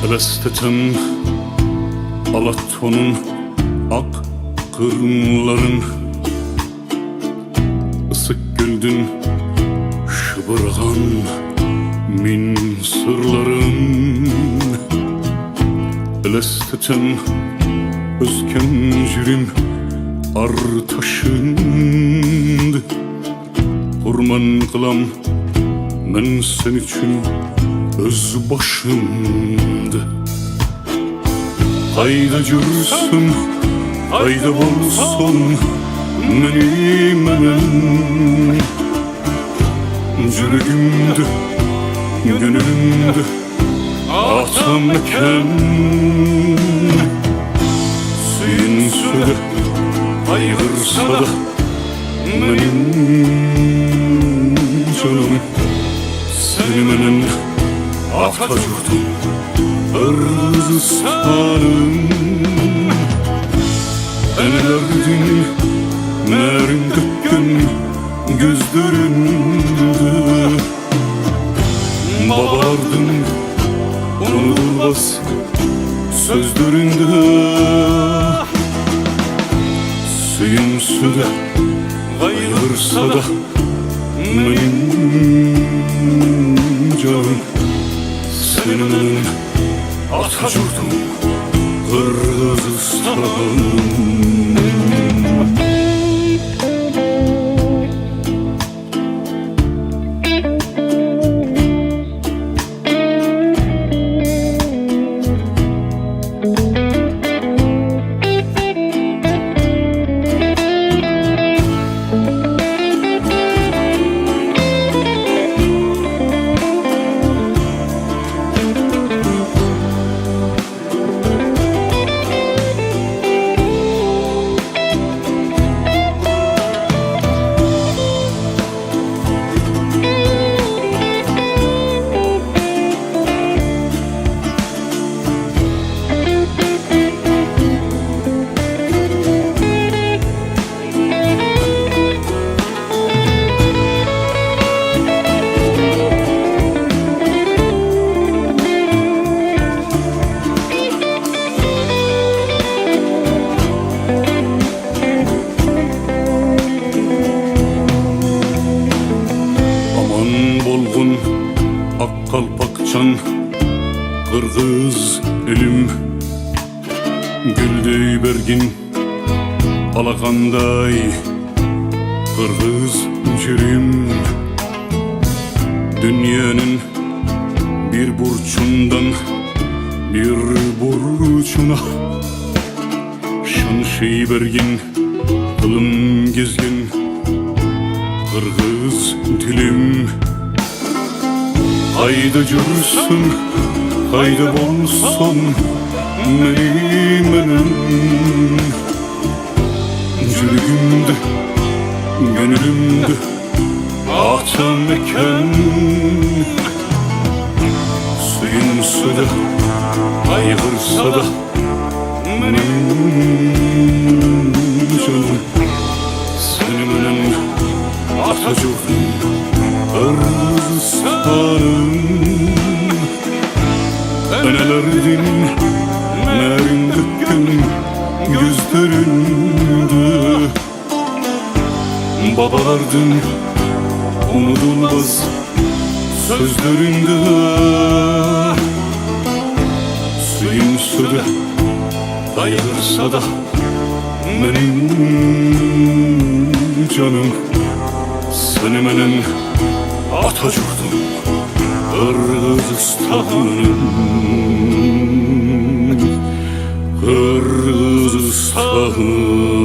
Elestetem Alaton'un ak kırmların, ısık güldün şıbırgan min sırların. Elestetem özkencirim artaşındı. Kurman kılam men sen için öz başımdı. Hayda cürsün, hayda bolsun menen. Cürgümdü, gönlümdü atam eken. Suyun suda ayrılsa da benim canım. Seni menen atacaktum Kırgızistan'ım. Enelerdin merin dökkün gözlerinde. Babalardın unutulmaz sözlerinde. Suyun suda kayırsa da benim canım. Senin atacaktum Kırgızistan'ım. Akkalpakçan Kırgız elim, güldey bergin alakanday Kırgız cirim. Dünyanın bir burçundan bir burçuna şan şey bergin kılım gezgin Kırgız dilim. Hayda cürsün, hayda bolsun menen. Cürgümdü, gönlümdü atam eken. Suyun suda ayrılsa da benim canım. Seni menen atacaktum Kırgızistan'ım. Enelerdin merin dökkün gözlerinde. Babalardın unutulmaz sözlerinde. Suyun suda kayırsa da benim canım. Seni menen atacaktum Kırgızistan'ım. Kırgızistan'ım.